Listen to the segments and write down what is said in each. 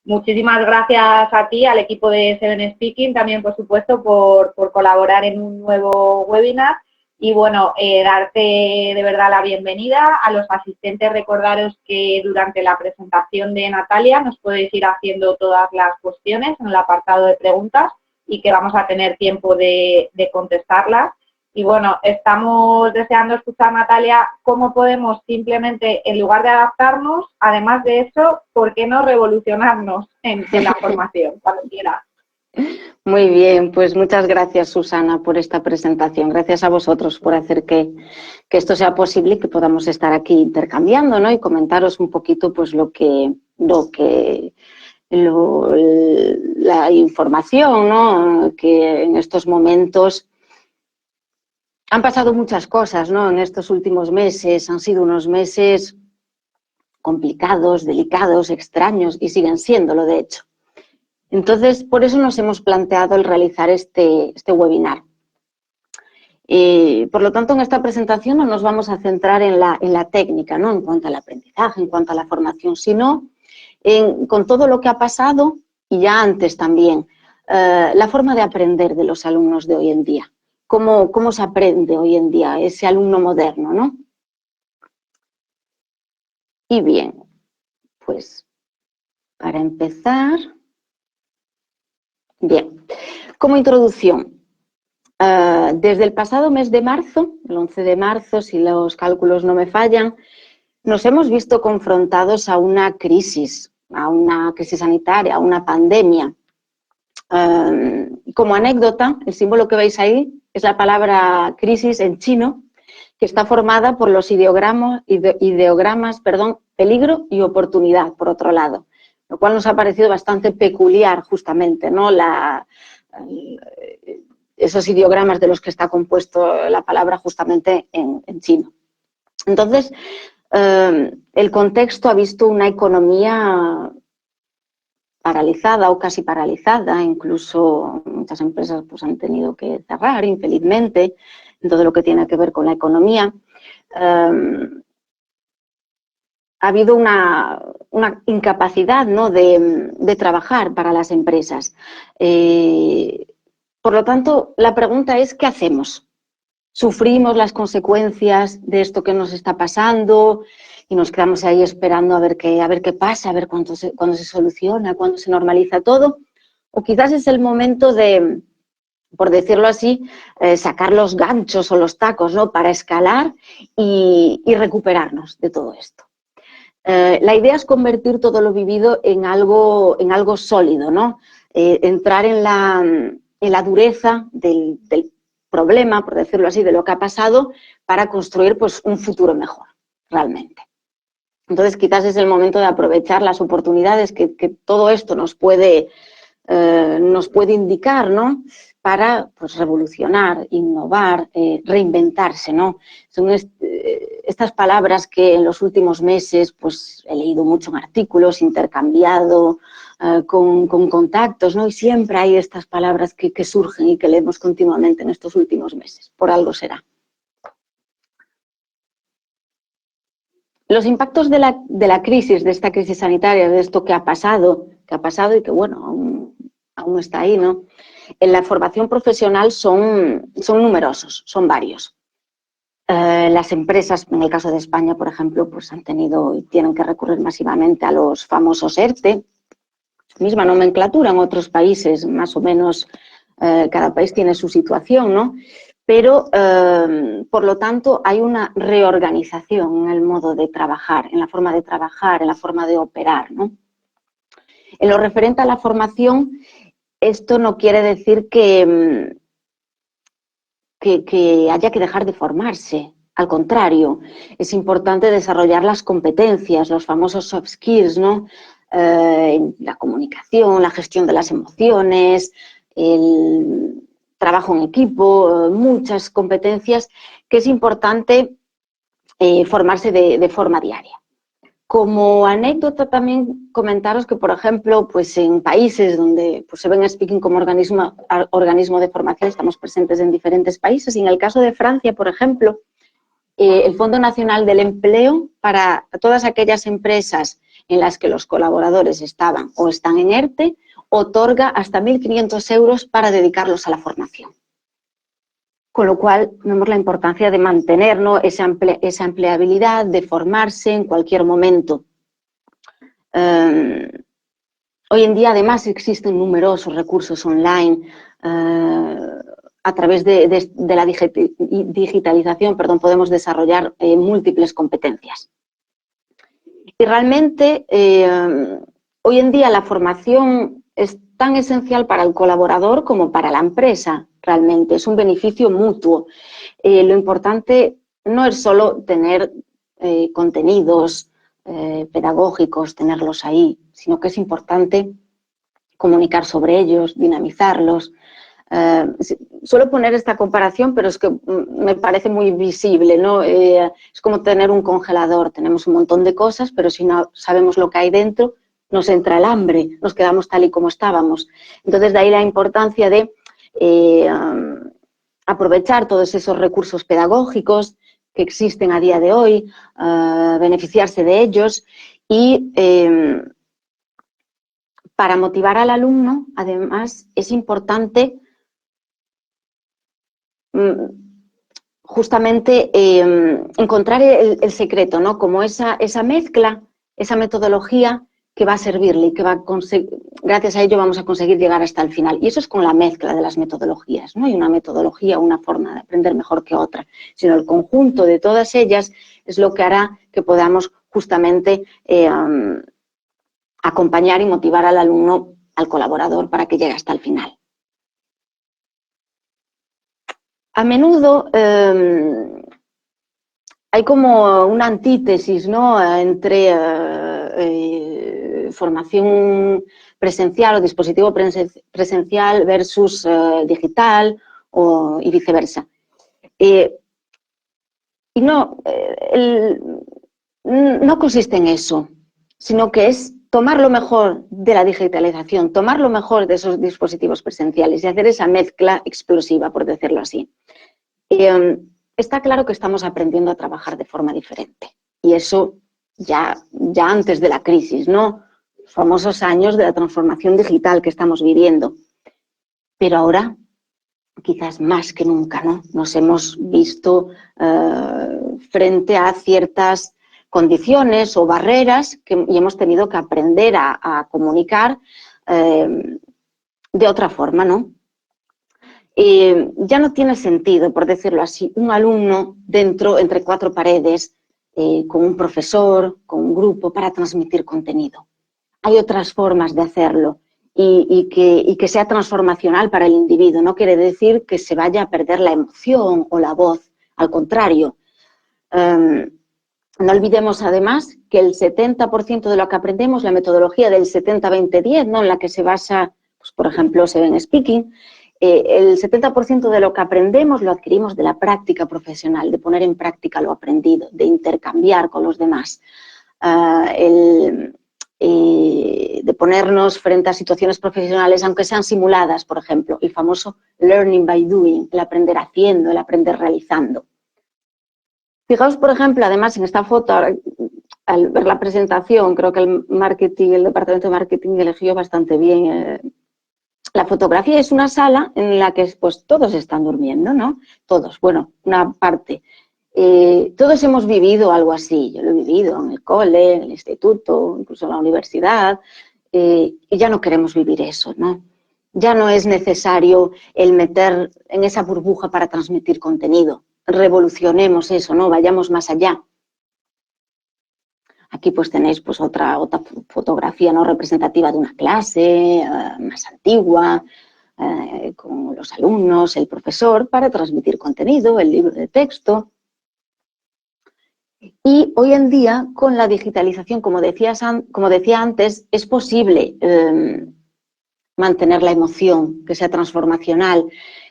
muchísimas gracias a ti, al equipo de Seven Speaking, también por supuesto por colaborar en un nuevo webinar. Y bueno, darte de verdad la bienvenida. A los asistentes recordaros que durante la presentación de Natalia nos podéis ir haciendo todas las cuestiones en el apartado de preguntas y que vamos a tener tiempo de contestarlas. Y bueno, estamos deseando escuchar, Natalia, cómo podemos simplemente, en lugar de adaptarnos, además de eso, ¿por qué no revolucionarnos en la formación? Cuando quieras. Muy bien, pues muchas gracias, Susana, por esta presentación. Gracias a vosotros por hacer que esto sea posible y que podamos estar aquí intercambiando, ¿no? Y comentaros un poquito pues la información, ¿no? Que en estos momentos han pasado muchas cosas, ¿no? En estos últimos meses han sido unos meses complicados, delicados, extraños y siguen siéndolo, de hecho. Entonces, por eso nos hemos planteado el realizar este webinar. Por lo tanto, en esta presentación no nos vamos a centrar en la técnica, ¿no? En cuanto al aprendizaje, en cuanto a la formación, sino con todo lo que ha pasado y ya antes también, la forma de aprender de los alumnos de hoy en día. ¿Cómo se aprende hoy en día ese alumno moderno, ¿no? Y bien, pues para empezar... Bien, como introducción, desde el pasado mes de marzo, el 11 de marzo, si los cálculos no me fallan, nos hemos visto confrontados a una crisis sanitaria, a una pandemia. Como anécdota, el símbolo que veis ahí es la palabra crisis en chino, que está formada por los ideogramas, peligro y oportunidad, por otro lado, lo cual nos ha parecido bastante peculiar justamente, ¿no? Esos ideogramas de los que está compuesto la palabra justamente en chino. Entonces, el contexto ha visto una economía paralizada o casi paralizada, incluso muchas empresas pues, han tenido que cerrar, infelizmente, en todo lo que tiene que ver con la economía. Ha habido una incapacidad, ¿no? de trabajar para las empresas. Por lo tanto, la pregunta es, ¿qué hacemos? ¿Sufrimos las consecuencias de esto que nos está pasando y nos quedamos ahí esperando a ver qué pasa, a ver cuándo se soluciona, cuándo se normaliza todo? O quizás es el momento de, por decirlo así, sacar los ganchos o los tacos, ¿no? Para escalar y recuperarnos de todo esto. La idea es convertir todo lo vivido en algo sólido, ¿no? Entrar en la dureza del problema, por decirlo así, de lo que ha pasado, para construir pues, un futuro mejor, realmente. Entonces, quizás es el momento de aprovechar las oportunidades que todo esto nos puede indicar, ¿no? Para pues, revolucionar, innovar, reinventarse, ¿no? Son estas palabras que en los últimos meses pues, he leído mucho en artículos, intercambiado con contactos, ¿no? Y siempre hay estas palabras que surgen y que leemos continuamente en estos últimos meses. Por algo será. Los impactos de la crisis, de esta crisis sanitaria, de esto que ha pasado y que, bueno, aún está ahí, ¿no? En la formación profesional son numerosos, son varios. Las empresas, en el caso de España, por ejemplo, pues han tenido y tienen que recurrir masivamente a los famosos ERTE, misma nomenclatura en otros países, más o menos cada país tiene su situación, ¿no? Pero, por lo tanto, hay una reorganización en el modo de trabajar, en la forma de trabajar, en la forma de operar, ¿no? En lo referente a la formación, esto no quiere decir que haya que dejar de formarse. Al contrario, es importante desarrollar las competencias, los famosos soft skills, ¿no? La comunicación, la gestión de las emociones, el trabajo en equipo, muchas competencias que es importante formarse de forma diaria. Como anécdota también comentaros que, por ejemplo, pues en países donde pues, Seven Speaking como organismo de formación estamos presentes en diferentes países y en el caso de Francia, por ejemplo, el Fondo Nacional del Empleo para todas aquellas empresas en las que los colaboradores estaban o están en ERTE, otorga hasta 1.500 euros para dedicarlos a la formación. Con lo cual, vemos la importancia de mantener, ¿no?, esa empleabilidad, de formarse en cualquier momento. Hoy en día, además, existen numerosos recursos online a través de la digitalización, podemos desarrollar múltiples competencias. Y realmente, hoy en día la formación es tan esencial para el colaborador como para la empresa, realmente. Es un beneficio mutuo. Lo importante no es solo tener contenidos pedagógicos, tenerlos ahí, sino que es importante comunicar sobre ellos, dinamizarlos. Suelo poner esta comparación, pero es que me parece muy visible, ¿no? Es como tener un congelador. Tenemos un montón de cosas, pero si no sabemos lo que hay dentro, nos entra el hambre, nos quedamos tal y como estábamos. Entonces, de ahí la importancia de aprovechar todos esos recursos pedagógicos que existen a día de hoy, beneficiarse de ellos y para motivar al alumno, además, es importante justamente encontrar el secreto, ¿no? Como esa mezcla, esa metodología que va a servirle y que va a gracias a ello vamos a conseguir llegar hasta el final. Y eso es con la mezcla de las metodologías. No hay una metodología, una forma de aprender mejor que otra, sino el conjunto de todas ellas es lo que hará que podamos justamente acompañar y motivar al alumno, al colaborador, para que llegue hasta el final. A menudo hay como una antítesis, ¿no?, entre formación presencial o dispositivo presencial versus digital y viceversa. Y no consiste en eso, sino que es tomar lo mejor de la digitalización, tomar lo mejor de esos dispositivos presenciales y hacer esa mezcla explosiva, por decirlo así. Está claro que estamos aprendiendo a trabajar de forma diferente y eso ya antes de la crisis, ¿no? Los famosos años de la transformación digital que estamos viviendo. Pero ahora, quizás más que nunca, ¿no? Nos hemos visto frente a ciertas condiciones o barreras y hemos tenido que aprender a comunicar de otra forma, ¿no? Ya no tiene sentido, por decirlo así, un alumno dentro, entre cuatro paredes, con un profesor, con un grupo, para transmitir contenido. Hay otras formas de hacerlo y que sea transformacional para el individuo. No quiere decir que se vaya a perder la emoción o la voz, al contrario. No olvidemos, además, que el 70% de lo que aprendemos, la metodología del 70-20-10, ¿no?, en la que se basa, pues, por ejemplo, Seven Speaking, el 70% de lo que aprendemos lo adquirimos de la práctica profesional, de poner en práctica lo aprendido, de intercambiar con los demás, de ponernos frente a situaciones profesionales, aunque sean simuladas, por ejemplo, el famoso learning by doing, el aprender haciendo, el aprender realizando. Fijaos, por ejemplo, además en esta foto, al ver la presentación, creo que el departamento de marketing eligió bastante bien. La fotografía es una sala en la que pues todos están durmiendo, ¿no? Todos, bueno, una parte. Todos hemos vivido algo así. Yo lo he vivido en el cole, en el instituto, incluso en la universidad, y ya no queremos vivir eso, ¿no? Ya no es necesario el meter en esa burbuja para transmitir contenido. Revolucionemos eso, ¿no? Vayamos más allá. Aquí pues tenéis pues otra fotografía no representativa de una clase más antigua, con los alumnos, el profesor, para transmitir contenido, el libro de texto. Y hoy en día, con la digitalización, como decía antes, es posible mantener la emoción, que sea transformacional.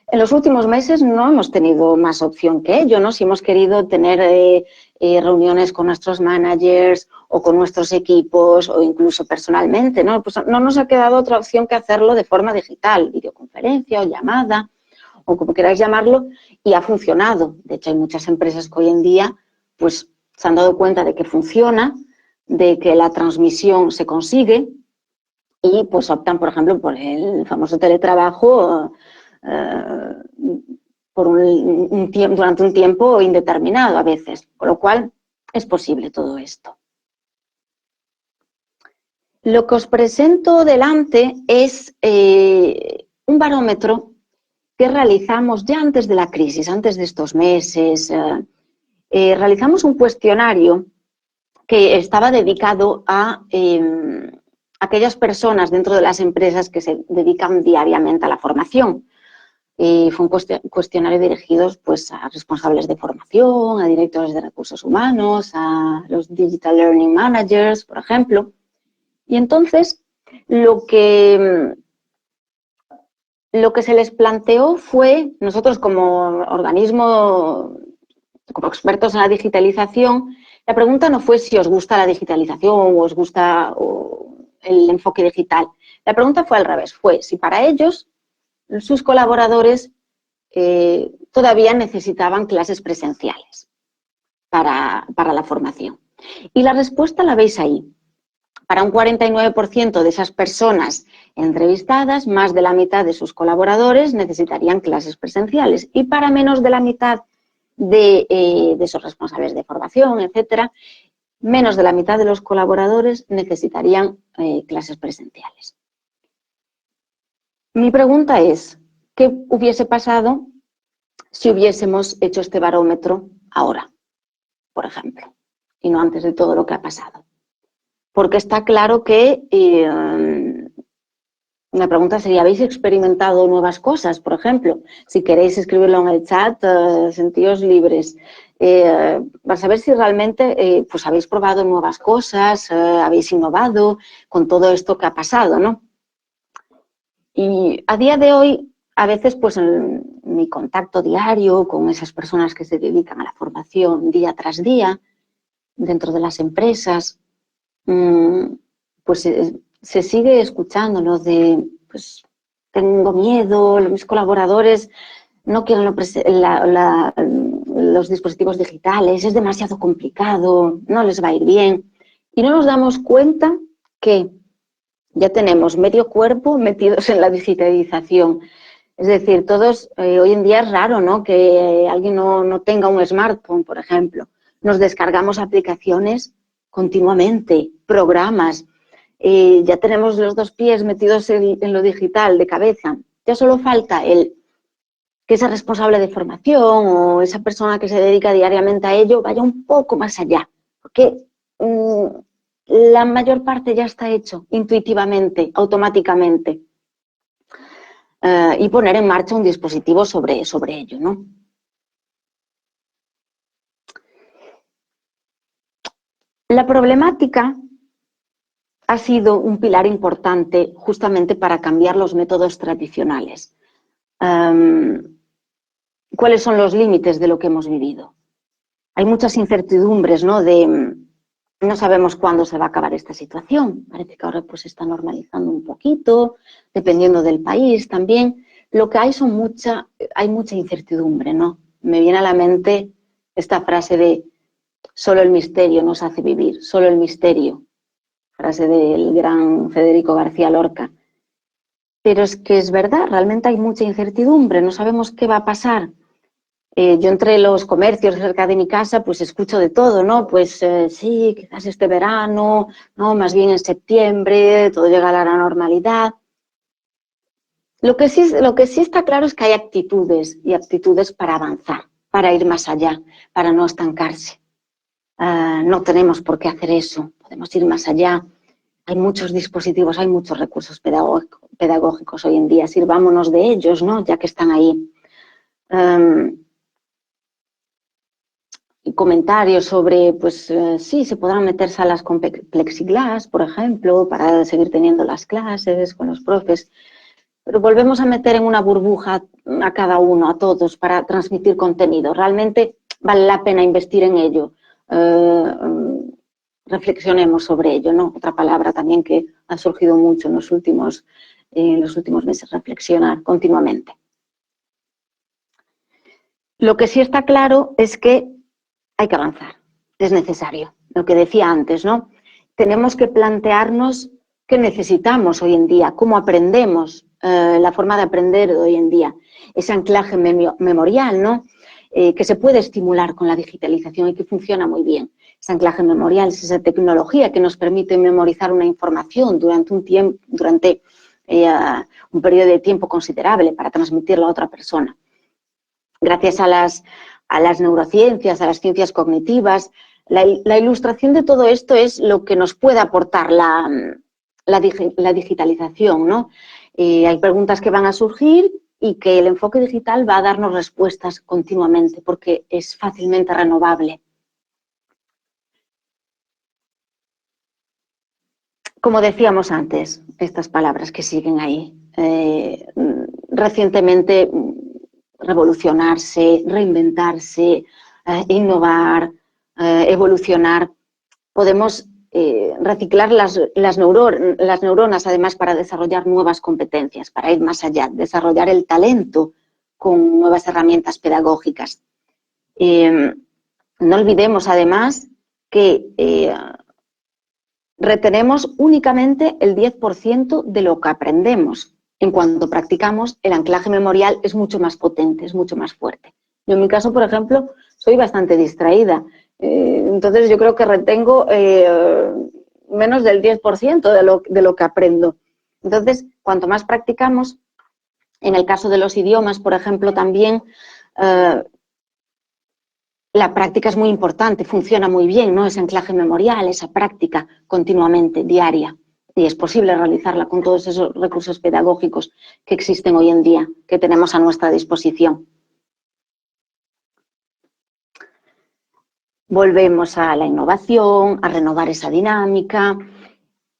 En los últimos meses no hemos tenido más opción que ello, ¿no? Si hemos querido tener reuniones con nuestros managers o con nuestros equipos o incluso personalmente, ¿no? Pues no nos ha quedado otra opción que hacerlo de forma digital, videoconferencia o llamada o como queráis llamarlo, y ha funcionado. De hecho, hay muchas empresas que hoy en día pues se han dado cuenta de que funciona, de que la transmisión se consigue y pues optan, por ejemplo, por el famoso teletrabajo durante un tiempo indeterminado a veces, con lo cual es posible todo esto. Lo que os presento delante es un barómetro que realizamos ya antes de la crisis, antes de estos meses. Realizamos un cuestionario que estaba dedicado a aquellas personas dentro de las empresas que se dedican diariamente a la formación. Fue un cuestionario dirigido pues, a responsables de formación, a directores de recursos humanos, a los Digital Learning Managers, por ejemplo. Y entonces lo que se les planteó fue, nosotros como organismo, como expertos en la digitalización, la pregunta no fue si os gusta la digitalización o os gusta el enfoque digital. La pregunta fue al revés, fue si para ellos, sus colaboradores, todavía necesitaban clases presenciales para la formación. Y la respuesta la veis ahí. Para un 49% de esas personas entrevistadas, más de la mitad de sus colaboradores necesitarían clases presenciales y para menos de la mitad de esos responsables de formación, etcétera, menos de la mitad de los colaboradores necesitarían clases presenciales. Mi pregunta es, ¿qué hubiese pasado si hubiésemos hecho este barómetro ahora, por ejemplo, y no antes de todo lo que ha pasado? Porque está claro que la pregunta sería, ¿habéis experimentado nuevas cosas? Por ejemplo, si queréis escribirlo en el chat, sentíos libres. Para saber si realmente pues habéis probado nuevas cosas, habéis innovado con todo esto que ha pasado, ¿no? Y a día de hoy, a veces, pues en mi contacto diario con esas personas que se dedican a la formación día tras día, dentro de las empresas, pues se sigue escuchando, ¿no? De, pues, tengo miedo, mis colaboradores no quieren los dispositivos digitales, es demasiado complicado, no les va a ir bien. Y no nos damos cuenta que ya tenemos medio cuerpo metidos en la digitalización. Es decir, todos, hoy en día es raro, ¿no?, que alguien no tenga un smartphone, por ejemplo. Nos descargamos aplicaciones continuamente, programas. Ya tenemos los dos pies metidos en lo digital de cabeza. Ya solo falta que ese responsable de formación o esa persona que se dedica diariamente a ello vaya un poco más allá. Porque la mayor parte ya está hecho intuitivamente, automáticamente. Y poner en marcha un dispositivo sobre ello, ¿no? La problemática ha sido un pilar importante justamente para cambiar los métodos tradicionales. ¿Cuáles son los límites de lo que hemos vivido? Hay muchas incertidumbres, ¿no? No sabemos cuándo se va a acabar esta situación. Parece que ahora pues se está normalizando un poquito, dependiendo del país también. Lo que hay hay mucha incertidumbre, ¿no? Me viene a la mente esta frase de solo el misterio nos hace vivir, solo el misterio. Frase del gran Federico García Lorca. Pero es que es verdad, realmente hay mucha incertidumbre, no sabemos qué va a pasar. Yo entre los comercios cerca de mi casa pues escucho de todo, ¿no? Pues sí, quizás este verano, ¿no? Más bien en septiembre, todo llegará a la normalidad. Lo que sí está claro es que hay actitudes y actitudes para avanzar, para ir más allá, para no estancarse. No tenemos por qué hacer eso, podemos ir más allá. Hay muchos dispositivos, hay muchos recursos pedagógicos hoy en día, sirvámonos de ellos, ¿no? Ya que están ahí. Y comentarios sobre, pues sí, se podrán meter salas con plexiglas, por ejemplo, para seguir teniendo las clases con los profes, pero volvemos a meter en una burbuja a cada uno, a todos, para transmitir contenido. Realmente vale la pena investir en ello. Reflexionemos sobre ello, ¿no? Otra palabra también que ha surgido mucho en los últimos meses, reflexionar continuamente. Lo que sí está claro es que hay que avanzar, es necesario, lo que decía antes, ¿no? tenemos que plantearnos qué necesitamos hoy en día, cómo aprendemos, la forma de aprender de hoy en día, ese anclaje memorial, ¿no? Que se puede estimular con la digitalización y que funciona muy bien. Ese anclaje memorial es esa tecnología que nos permite memorizar una información durante un periodo de tiempo considerable para transmitirla a otra persona. Gracias a las neurociencias, a las ciencias cognitivas, la ilustración de todo esto es lo que nos puede aportar la digitalización, ¿no? Hay preguntas que van a surgir y que el enfoque digital va a darnos respuestas continuamente porque es fácilmente renovable. Como decíamos antes, estas palabras que siguen ahí, recientemente revolucionarse, reinventarse, innovar, evolucionar. Podemos reciclar las neuronas, además, para desarrollar nuevas competencias, para ir más allá, desarrollar el talento con nuevas herramientas pedagógicas. No olvidemos, además, que retenemos únicamente el 10% de lo que aprendemos. En cuanto practicamos, el anclaje memorial es mucho más potente, es mucho más fuerte. Yo en mi caso, por ejemplo, soy bastante distraída. Entonces yo creo que retengo menos del 10% de lo que aprendo. Entonces, cuanto más practicamos, en el caso de los idiomas, por ejemplo, también la práctica es muy importante, funciona muy bien, ¿no? Ese anclaje memorial, esa práctica continuamente, diaria. Y es posible realizarla con todos esos recursos pedagógicos que existen hoy en día, que tenemos a nuestra disposición. Volvemos a la innovación, a renovar esa dinámica.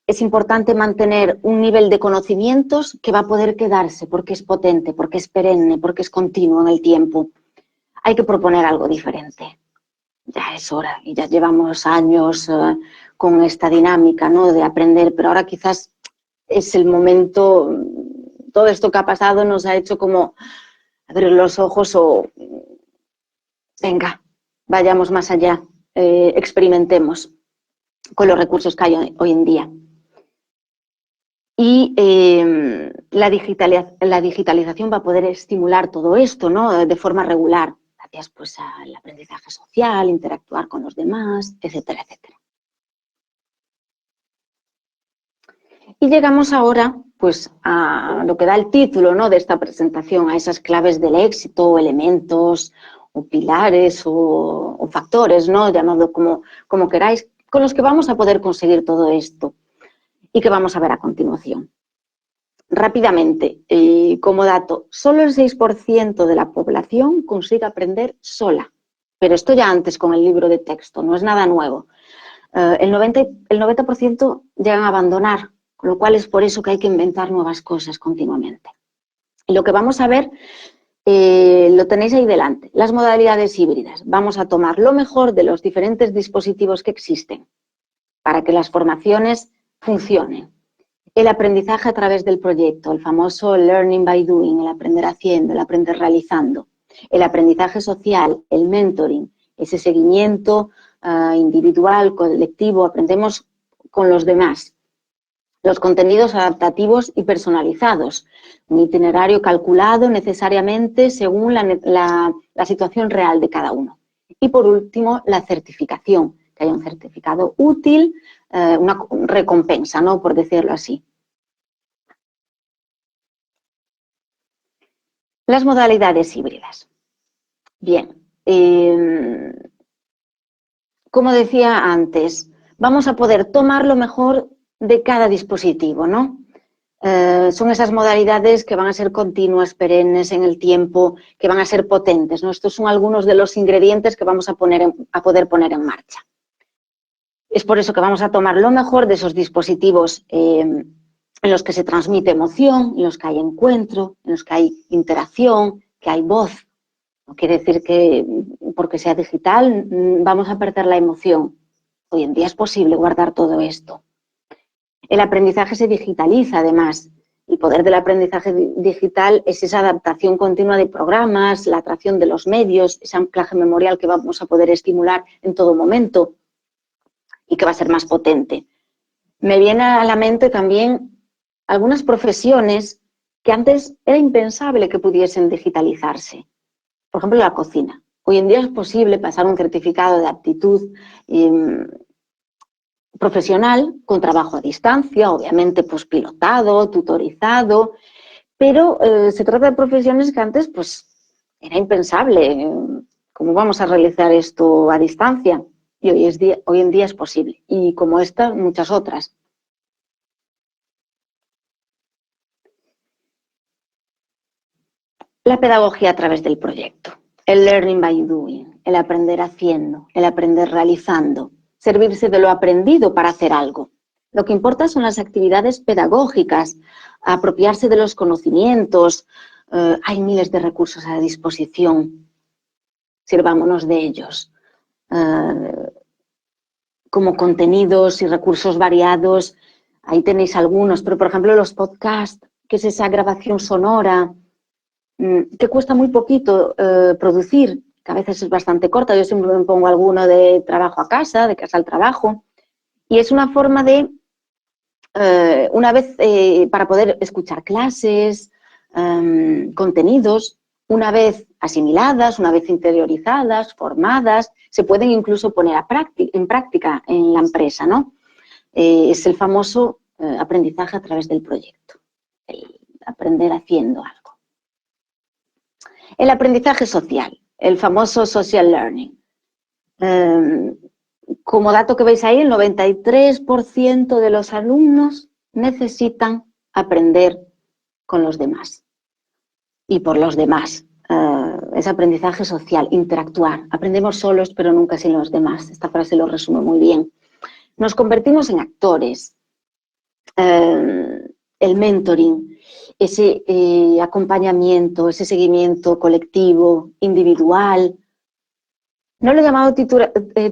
Es importante mantener un nivel de conocimientos que va a poder quedarse porque es potente, porque es perenne, porque es continuo en el tiempo. Hay que proponer algo diferente. Ya es hora y ya llevamos años con esta dinámica, ¿no?, de aprender, pero ahora quizás es el momento. Todo esto que ha pasado nos ha hecho como abrir los ojos o venga, vayamos más allá, experimentemos con los recursos que hay hoy en día. Y la digitalización va a poder estimular todo esto, ¿no?, de forma regular, gracias pues al aprendizaje social, interactuar con los demás, etcétera, etcétera. Y llegamos ahora pues a lo que da el título, ¿no?, de esta presentación, a esas claves del éxito, elementos o pilares o factores, ¿no?, llamadlo como queráis, con los que vamos a poder conseguir todo esto y que vamos a ver a continuación. Rápidamente, como dato, solo el 6% de la población consigue aprender sola, pero esto ya antes con el libro de texto, no es nada nuevo. El 90% llegan a abandonar, con lo cual es por eso que hay que inventar nuevas cosas continuamente. Y lo que vamos a ver, lo tenéis ahí delante, las modalidades híbridas. Vamos a tomar lo mejor de los diferentes dispositivos que existen para que las formaciones funcionen. El aprendizaje a través del proyecto, el famoso learning by doing, el aprender haciendo, el aprender realizando. El aprendizaje social, el mentoring, ese seguimiento individual, colectivo, aprendemos con los demás. Los contenidos adaptativos y personalizados, un itinerario calculado necesariamente según la situación real de cada uno. Y por último, la certificación, que haya un certificado útil, una recompensa, ¿no?, por decirlo así. Las modalidades híbridas. Bien, como decía antes, vamos a poder tomar lo mejor de cada dispositivo, ¿no? Son esas modalidades que van a ser continuas, perennes en el tiempo, que van a ser potentes, ¿no? Estos son algunos de los ingredientes que vamos a poder poner en marcha. Es por eso que vamos a tomar lo mejor de esos dispositivos en los que se transmite emoción, en los que hay encuentro, en los que hay interacción, que hay voz. No quiere decir que porque sea digital vamos a perder la emoción. Hoy en día es posible guardar todo esto. El aprendizaje se digitaliza, además. El poder del aprendizaje digital es esa adaptación continua de programas, la atracción de los medios, ese anclaje memorial que vamos a poder estimular en todo momento y que va a ser más potente. Me viene a la mente también algunas profesiones que antes era impensable que pudiesen digitalizarse. Por ejemplo, la cocina. Hoy en día es posible pasar un certificado de aptitud profesional con trabajo a distancia, obviamente pues pilotado, tutorizado, pero se trata de profesiones que antes pues era impensable. ¿Cómo vamos a realizar esto a distancia? Y hoy en día es posible. Y como esta, muchas otras. La pedagogía a través del proyecto. El learning by doing, el aprender haciendo, el aprender realizando. Servirse de lo aprendido para hacer algo. Lo que importa son las actividades pedagógicas, apropiarse de los conocimientos. Hay miles de recursos a disposición. Sirvámonos de ellos. Como contenidos y recursos variados, ahí tenéis algunos, pero por ejemplo los podcasts, que es esa grabación sonora, que cuesta muy poquito producir, que a veces es bastante corta. Yo siempre me pongo alguno de trabajo a casa, de casa al trabajo, y es una forma de, una vez para poder escuchar clases, contenidos, una vez asimiladas, una vez interiorizadas, formadas, se pueden incluso poner en práctica en la empresa, ¿no? Es el famoso aprendizaje a través del proyecto, el aprender haciendo algo. El aprendizaje social, el famoso social learning. Como dato que veis ahí, el 93% de los alumnos necesitan aprender con los demás y por los demás. Es aprendizaje social, interactuar. Aprendemos solos, pero nunca sin los demás. Esta frase lo resume muy bien. Nos convertimos en actores. El mentoring, ese acompañamiento, ese seguimiento colectivo, individual. No lo he llamado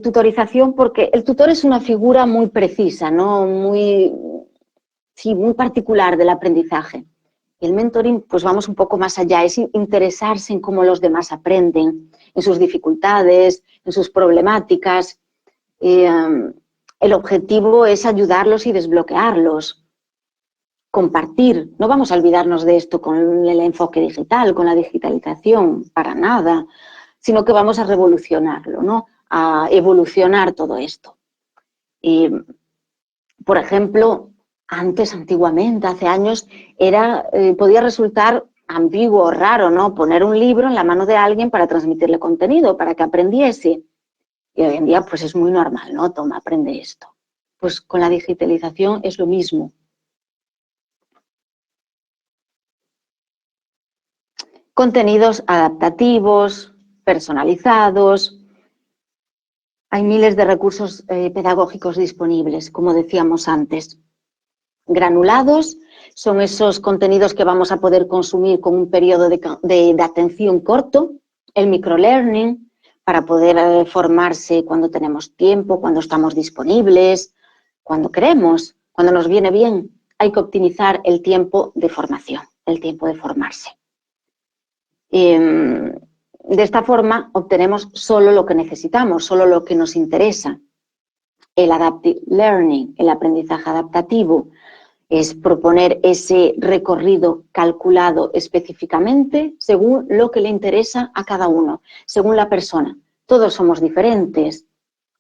tutorización porque el tutor es una figura muy precisa, ¿no? Muy particular del aprendizaje. El mentoring, pues vamos un poco más allá, es interesarse en cómo los demás aprenden, en sus dificultades, en sus problemáticas. El objetivo es ayudarlos y desbloquearlos. Compartir, no vamos a olvidarnos de esto con el enfoque digital, con la digitalización, para nada, sino que vamos a revolucionarlo, ¿no? A evolucionar todo esto. Y, por ejemplo, antiguamente, hace años, podía resultar ambiguo o raro, ¿no? Poner un libro en la mano de alguien para transmitirle contenido, para que aprendiese. Y hoy en día, pues es muy normal, ¿no? Toma, aprende esto. Pues con la digitalización es lo mismo. Contenidos adaptativos, personalizados. Hay miles de recursos pedagógicos disponibles, como decíamos antes. Granulados son esos contenidos que vamos a poder consumir con un periodo de atención corto. El microlearning, para poder formarse cuando tenemos tiempo, cuando estamos disponibles, cuando queremos, cuando nos viene bien. Hay que optimizar el tiempo de formación, el tiempo de formarse. De esta forma obtenemos solo lo que necesitamos, solo lo que nos interesa. El adaptive learning, el aprendizaje adaptativo, es proponer ese recorrido calculado específicamente según lo que le interesa a cada uno, según la persona. Todos somos diferentes,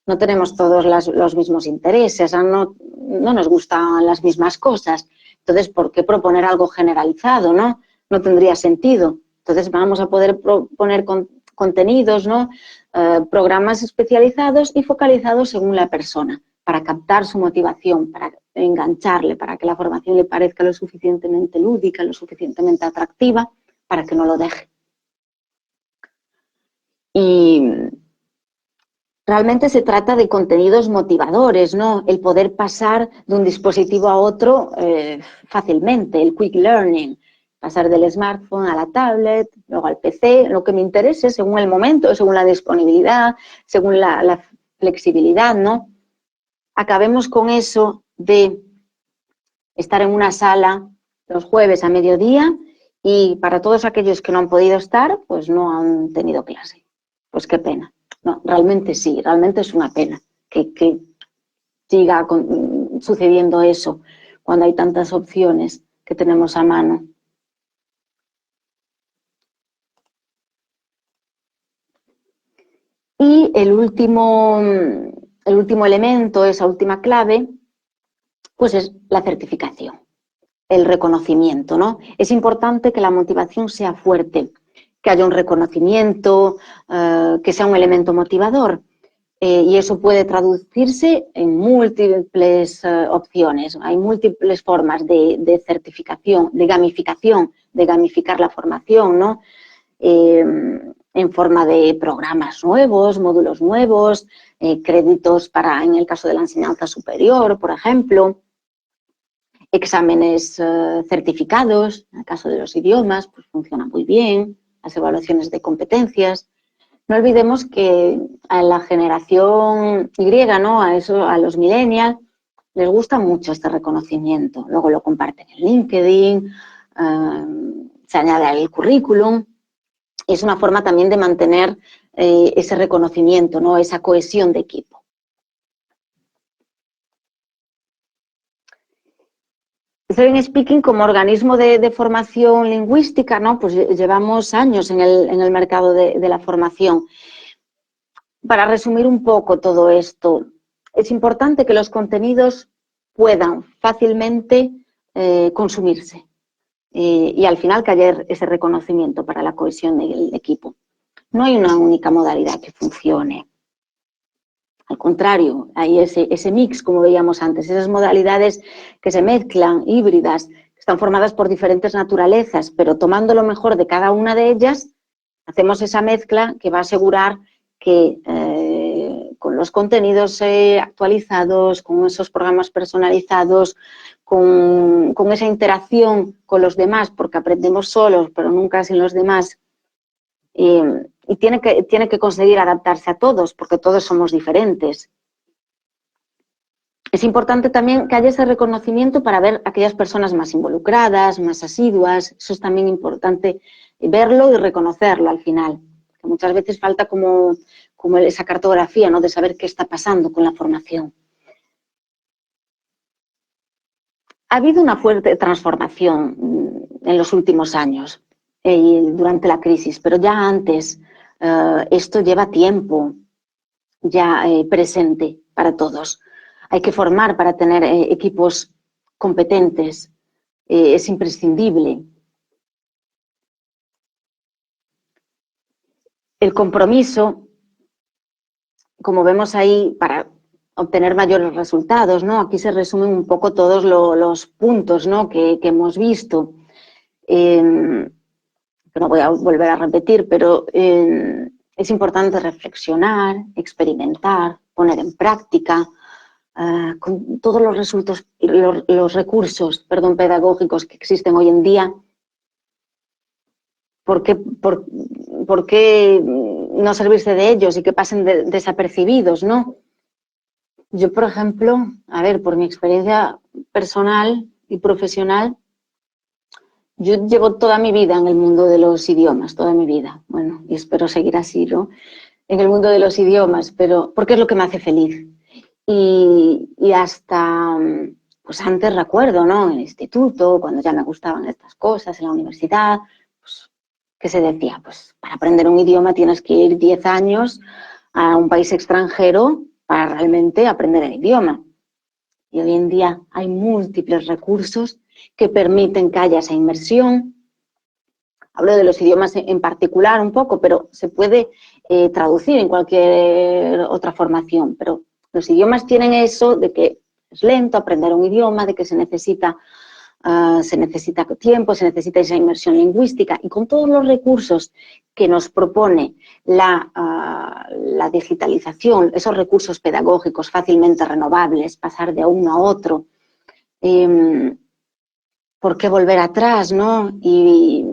no tenemos todos los mismos intereses, no nos gustan las mismas cosas. Entonces, ¿por qué proponer algo generalizado, no? No tendría sentido. Entonces vamos a poder poner contenidos, ¿no? Programas especializados y focalizados según la persona, para captar su motivación, para engancharle, para que la formación le parezca lo suficientemente lúdica, lo suficientemente atractiva, para que no lo deje. Y realmente se trata de contenidos motivadores, ¿no? El poder pasar de un dispositivo a otro fácilmente, el quick learning. Pasar del smartphone a la tablet, luego al PC, lo que me interese según el momento, según la disponibilidad, según la flexibilidad, ¿no? Acabemos con eso de estar en una sala los jueves a mediodía y para todos aquellos que no han podido estar, pues no han tenido clase. Pues qué pena. No, realmente sí, realmente es una pena que siga sucediendo eso cuando hay tantas opciones que tenemos a mano. Y el último elemento, esa última clave, pues es la certificación, el reconocimiento, ¿no? Es importante que la motivación sea fuerte, que haya un reconocimiento, que sea un elemento motivador. Y eso puede traducirse en múltiples opciones. Hay múltiples formas de certificación, de gamificar la formación, ¿no? En forma de programas nuevos, módulos nuevos, créditos en el caso de la enseñanza superior, por ejemplo, exámenes certificados, en el caso de los idiomas, pues funciona muy bien, las evaluaciones de competencias. No olvidemos que a la generación Y, ¿no? A los millennials, les gusta mucho este reconocimiento. Luego lo comparten en LinkedIn, se añade al currículum. Es una forma también de mantener ese reconocimiento, ¿no? Esa cohesión de equipo. Seven Speaking, como organismo de formación lingüística, ¿no? Pues llevamos años en el mercado de la formación. Para resumir un poco todo esto, es importante que los contenidos puedan fácilmente consumirse y al final que haya ese reconocimiento para la cohesión del equipo. No hay una única modalidad que funcione. Al contrario, hay ese mix, como veíamos antes, esas modalidades que se mezclan, híbridas, que están formadas por diferentes naturalezas, pero tomando lo mejor de cada una de ellas, hacemos esa mezcla que va a asegurar que con los contenidos actualizados, con esos programas personalizados, con esa interacción con los demás, porque aprendemos solos, pero nunca sin los demás, y tiene que conseguir adaptarse a todos, porque todos somos diferentes. Es importante también que haya ese reconocimiento para ver aquellas personas más involucradas, más asiduas. Eso es también importante verlo y reconocerlo al final. Que muchas veces falta como esa cartografía, ¿no? De saber qué está pasando con la formación. Ha habido una fuerte transformación en los últimos años, durante la crisis, pero ya antes esto lleva tiempo ya presente para todos. Hay que formar para tener equipos competentes, es imprescindible. El compromiso, como vemos ahí, para obtener mayores resultados, ¿no? Aquí se resumen un poco todos los puntos, ¿no? que hemos visto. Que no voy a volver a repetir, pero es importante reflexionar, experimentar, poner en práctica, con todos los recursos pedagógicos que existen hoy en día. ¿Por qué no servirse de ellos y que pasen desapercibidos, no? Yo, por ejemplo, por mi experiencia personal y profesional, yo llevo toda mi vida en el mundo de los idiomas, toda mi vida. Bueno, y espero seguir así, ¿no? En el mundo de los idiomas, pero porque es lo que me hace feliz. Y hasta, pues antes recuerdo, ¿no? En el instituto, cuando ya me gustaban estas cosas, en la universidad, pues, ¿qué se decía? Pues para aprender un idioma tienes que ir 10 años a un país extranjero para realmente aprender el idioma. Y hoy en día hay múltiples recursos que permiten que haya esa inmersión. Hablo de los idiomas en particular un poco, pero se puede traducir en cualquier otra formación. Pero los idiomas tienen eso de que es lento aprender un idioma, de que se necesita tiempo, se necesita esa inmersión lingüística. Y con todos los recursos que nos propone la digitalización, esos recursos pedagógicos fácilmente renovables, pasar de uno a otro, ¿por qué volver atrás, no? Y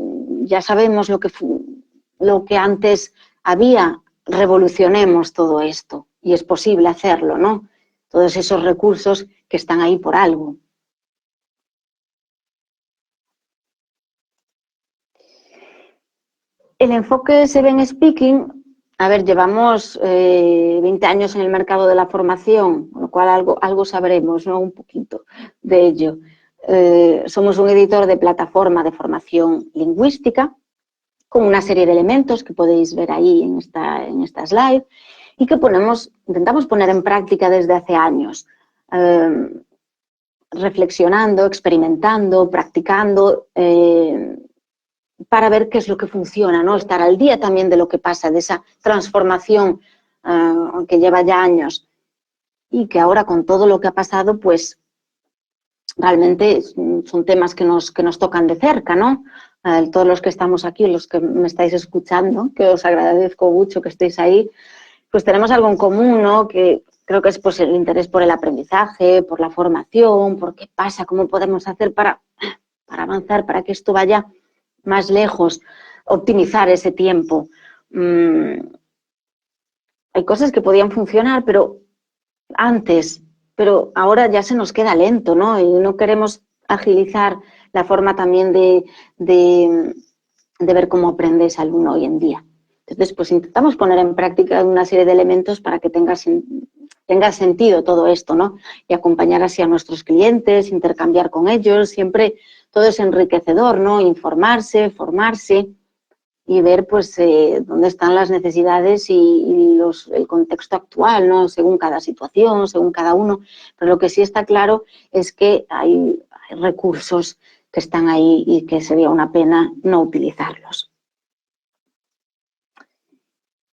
ya sabemos lo que antes había, revolucionemos todo esto y es posible hacerlo, ¿no? Todos esos recursos que están ahí por algo. El enfoque Seven Speaking A ver, llevamos 20 años en el mercado de la formación, con lo cual algo sabremos, ¿no? Un poquito de ello. Somos un editor de plataforma de formación lingüística, con una serie de elementos que podéis ver ahí en esta slide y que intentamos poner en práctica desde hace años, reflexionando, experimentando, practicando, para ver qué es lo que funciona, ¿no? Estar al día también de lo que pasa, de esa transformación que lleva ya años y que ahora con todo lo que ha pasado, pues realmente son temas que nos tocan de cerca, ¿no? Todos los que estamos aquí, los que me estáis escuchando, que os agradezco mucho que estéis ahí, pues tenemos algo en común, ¿no? Que creo que es pues, el interés por el aprendizaje, por la formación, por qué pasa, cómo podemos hacer para avanzar, para que esto vaya más lejos, optimizar ese tiempo. Hay cosas que podían funcionar, pero antes, pero ahora ya se nos queda lento, ¿no? Y no queremos agilizar la forma también de ver cómo aprende ese alumno hoy en día. Entonces, pues intentamos poner en práctica una serie de elementos para que tenga sentido todo esto, ¿no? Y acompañar así a nuestros clientes, intercambiar con ellos, siempre todo es enriquecedor, ¿no? Informarse, formarse y ver pues dónde están las necesidades y el contexto actual, ¿no? Según cada situación, según cada uno. Pero lo que sí está claro es que hay recursos que están ahí y que sería una pena no utilizarlos.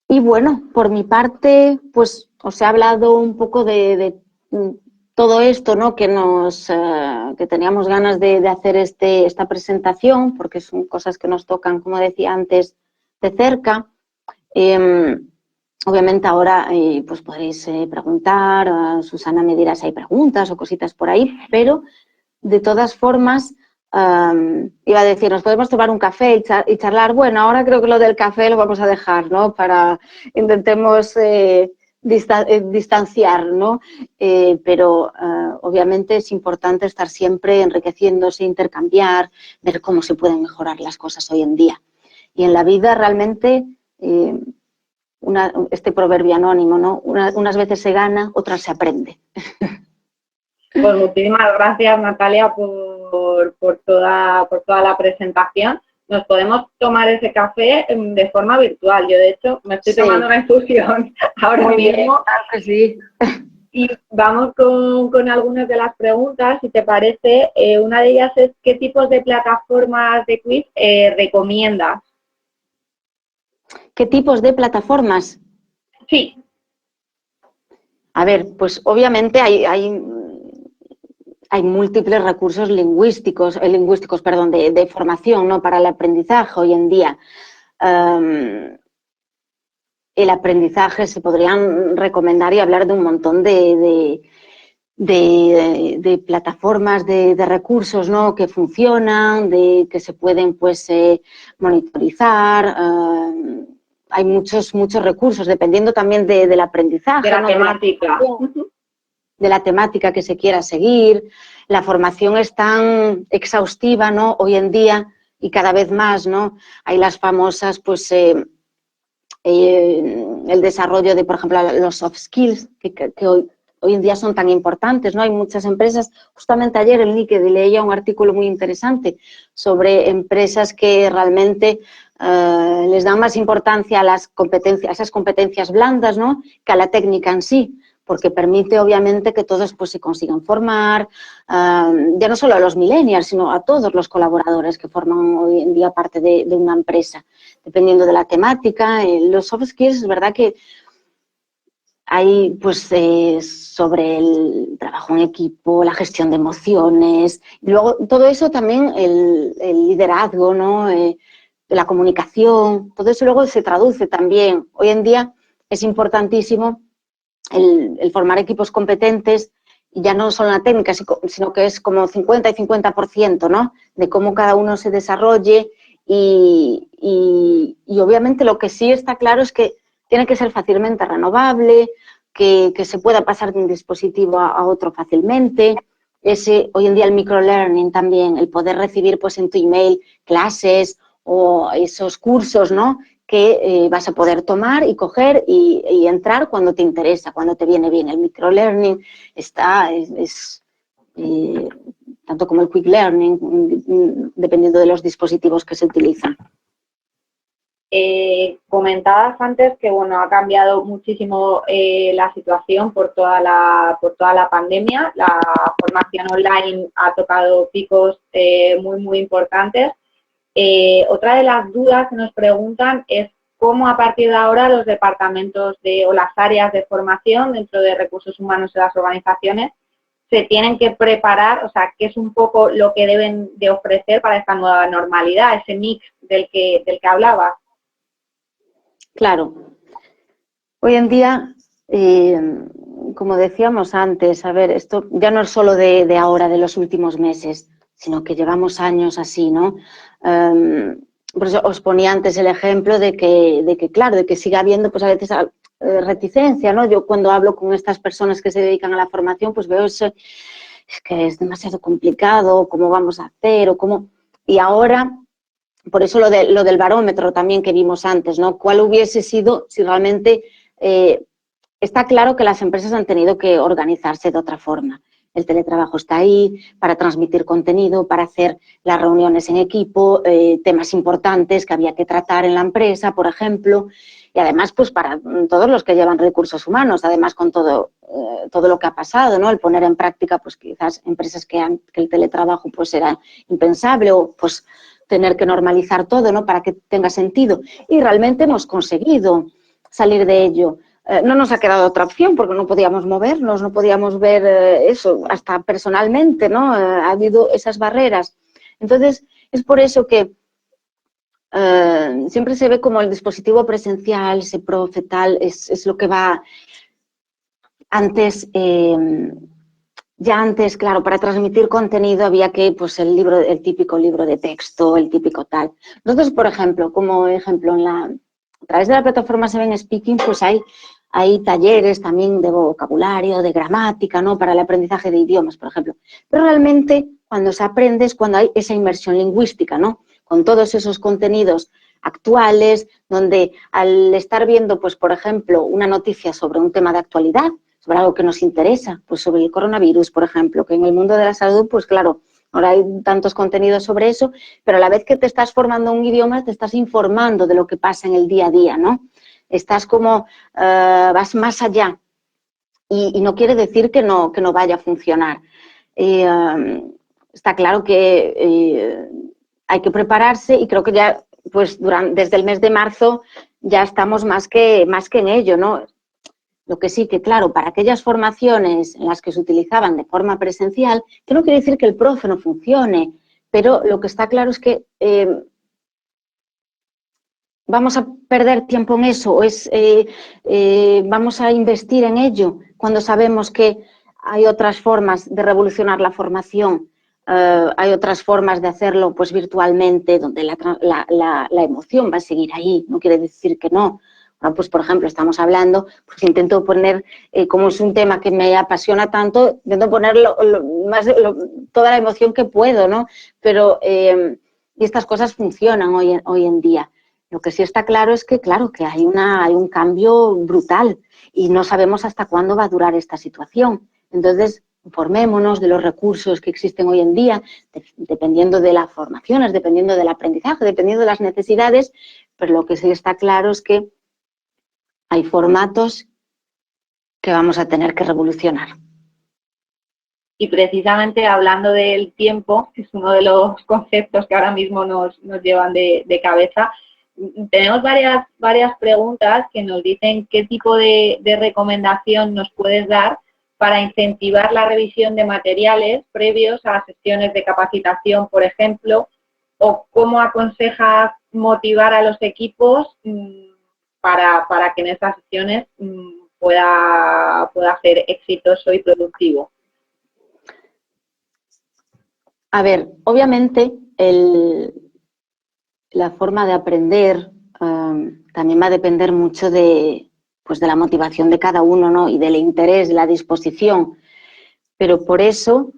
Y bueno, por mi parte, pues os he hablado un poco de todo esto, ¿no? Que teníamos ganas de hacer esta presentación, porque son cosas que nos tocan, como decía antes, de cerca. Obviamente ahora pues podréis preguntar, Susana me dirá si hay preguntas o cositas por ahí, pero de todas formas iba a decir, nos podemos tomar un café y charlar. Bueno, ahora creo que lo del café lo vamos a dejar, ¿no? Intentemos distanciar, ¿no? Pero obviamente es importante estar siempre enriqueciéndose, intercambiar, ver cómo se pueden mejorar las cosas hoy en día. Y en la vida realmente, este proverbio anónimo, ¿no? Unas veces se gana, otras se aprende. Pues muchísimas gracias, Natalia, por toda la presentación. Nos podemos tomar ese café de forma virtual. Yo, de hecho, me estoy tomando una infusión ahora Muy mismo. Bien, claro que sí. Y vamos con algunas de las preguntas, si te parece. Una de ellas es, ¿qué tipos de plataformas de quiz recomiendas? ¿Qué tipos de plataformas? Sí. A ver, pues obviamente hay múltiples recursos lingüísticos, de formación, ¿no? Para el aprendizaje hoy en día. El aprendizaje se podrían recomendar y hablar de un montón de plataformas, de recursos, ¿no? Que funcionan, que se pueden pues monitorizar. Hay muchos recursos, dependiendo también del aprendizaje. De la ¿no? temática. De la temática que se quiera seguir. La formación es tan exhaustiva, ¿no? Hoy en día y cada vez más, ¿no? Hay las famosas, pues, el desarrollo de, por ejemplo, los soft skills, que hoy en día son tan importantes, ¿no? Hay muchas empresas, justamente ayer en LinkedIn leía un artículo muy interesante sobre empresas que realmente les dan más importancia a esas competencias blandas, ¿no? Que a la técnica en sí, porque permite obviamente que todos pues, se consigan formar, ya no solo a los millennials, sino a todos los colaboradores que forman hoy en día parte de una empresa, dependiendo de la temática. Los soft skills, es verdad que hay pues sobre el trabajo en equipo, la gestión de emociones, y luego todo eso también, el liderazgo, ¿no? La comunicación, todo eso luego se traduce también. Hoy en día es importantísimo el formar equipos competentes, y ya no solo en la técnica, sino que es como 50 y 50%, ¿no? De cómo cada uno se desarrolle y obviamente lo que sí está claro es que tiene que ser fácilmente renovable, que se pueda pasar de un dispositivo a otro fácilmente. Hoy en día el microlearning también, el poder recibir pues en tu email clases o esos cursos, ¿no? que vas a poder tomar y coger y entrar cuando te interesa, cuando te viene bien. El microlearning tanto como el quick learning, dependiendo de los dispositivos que se utilizan. Comentabas antes que bueno, ha cambiado muchísimo la situación por toda la pandemia. La formación online ha tocado picos muy importantes. Otra de las dudas que nos preguntan es cómo a partir de ahora los departamentos o las áreas de formación dentro de recursos humanos de las organizaciones se tienen que preparar, o sea, qué es un poco lo que deben de ofrecer para esta nueva normalidad, ese mix del que hablabas. Claro. Hoy en día, como decíamos antes, a ver, esto ya no es solo de ahora, de los últimos meses, sino que llevamos años así, ¿no? Por eso os ponía antes el ejemplo de que siga habiendo, pues a veces reticencia, ¿no? Yo cuando hablo con estas personas que se dedican a la formación, pues veo es que es demasiado complicado, cómo vamos a hacer o cómo... Y ahora... Por eso lo del barómetro también que vimos antes, ¿no? ¿Cuál hubiese sido si realmente está claro que las empresas han tenido que organizarse de otra forma? El teletrabajo está ahí para transmitir contenido, para hacer las reuniones en equipo, temas importantes que había que tratar en la empresa, por ejemplo, y además pues para todos los que llevan recursos humanos, además con todo lo que ha pasado, ¿no? El poner en práctica pues quizás empresas que el teletrabajo pues era impensable o pues tener que normalizar todo, ¿no? Para que tenga sentido. Y realmente hemos conseguido salir de ello. No nos ha quedado otra opción porque no podíamos movernos, no podíamos ver eso, hasta personalmente, ¿no? Ha habido esas barreras. Entonces, es por eso que siempre se ve como el dispositivo presencial, ese profe, tal, es lo que va antes... Ya antes, claro, para transmitir contenido había que, pues, el típico libro de texto, el típico tal. Nosotros, por ejemplo, a través de la plataforma Seven Speaking, pues hay talleres también de vocabulario, de gramática, ¿no? Para el aprendizaje de idiomas, por ejemplo. Pero realmente, cuando se aprende es cuando hay esa inmersión lingüística, ¿no? Con todos esos contenidos actuales, donde al estar viendo, pues, por ejemplo, una noticia sobre un tema de actualidad, sobre algo que nos interesa, pues sobre el coronavirus, por ejemplo, que en el mundo de la salud, pues claro, ahora hay tantos contenidos sobre eso, pero a la vez que te estás formando un idioma, te estás informando de lo que pasa en el día a día, ¿no? Estás como, vas más allá y no quiere decir que no vaya a funcionar. Está claro que hay que prepararse y creo que ya, pues desde el mes de marzo ya estamos más que en ello, ¿no? Lo que sí que, claro, para aquellas formaciones en las que se utilizaban de forma presencial, que no quiere decir que el profe no funcione, pero lo que está claro es que vamos a perder tiempo en eso, vamos a investir en ello cuando sabemos que hay otras formas de revolucionar la formación, hay otras formas de hacerlo pues virtualmente, donde la emoción va a seguir ahí, no quiere decir que no. Bueno, pues, por ejemplo, estamos hablando, pues intento poner, como es un tema que me apasiona tanto, intento poner toda la emoción que puedo, ¿no? Pero, y estas cosas funcionan hoy en día. Lo que sí está claro es que, claro, que hay un cambio brutal y no sabemos hasta cuándo va a durar esta situación. Entonces, informémonos de los recursos que existen hoy en día, dependiendo de las formaciones, dependiendo del aprendizaje, dependiendo de las necesidades, pero lo que sí está claro es que hay formatos que vamos a tener que revolucionar. Y precisamente hablando del tiempo, que es uno de los conceptos que ahora mismo nos llevan de cabeza, tenemos varias preguntas que nos dicen qué tipo de recomendación nos puedes dar para incentivar la revisión de materiales previos a las sesiones de capacitación, por ejemplo, o cómo aconsejas motivar a los equipos para que en estas sesiones pueda ser exitoso y productivo. A ver, obviamente la forma de aprender también va a depender mucho de la motivación de cada uno, ¿no? Y del interés, de la disposición. Pero por eso,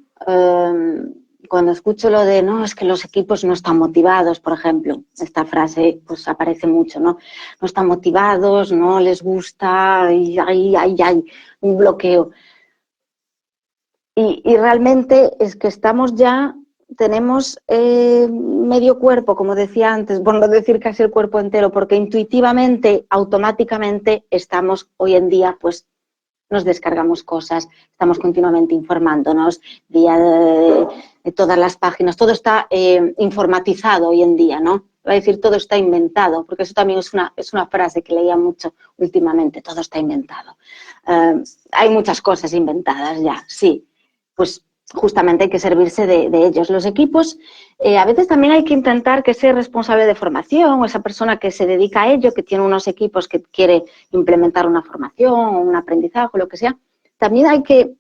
cuando escucho lo de, no, es que los equipos no están motivados, por ejemplo, esta frase pues aparece mucho, ¿no? No están motivados, no les gusta, y hay un bloqueo. Y realmente es que estamos ya, tenemos medio cuerpo, como decía antes, por no decir casi el cuerpo entero, porque intuitivamente, automáticamente estamos hoy en día, pues nos descargamos cosas, estamos continuamente informándonos de todas las páginas, todo está informatizado hoy en día, ¿no? Va a decir todo está inventado, porque eso también es una frase que leía mucho últimamente, todo está inventado. Hay muchas cosas inventadas ya, sí, pues justamente hay que servirse de ellos. Los equipos, a veces también hay que intentar que ese responsable de formación o esa persona que se dedica a ello, que tiene unos equipos que quiere implementar una formación o un aprendizaje o lo que sea, también hay que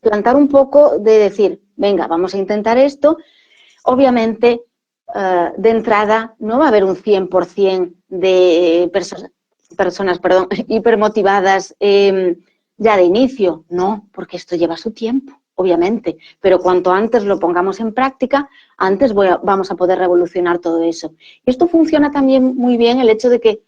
plantar un poco de decir, venga, vamos a intentar esto. Obviamente, de entrada, no va a haber un 100% de personas hipermotivadas ya de inicio, no, porque esto lleva su tiempo, obviamente, pero cuanto antes lo pongamos en práctica, antes vamos a poder revolucionar todo eso. Y esto funciona también muy bien el hecho de que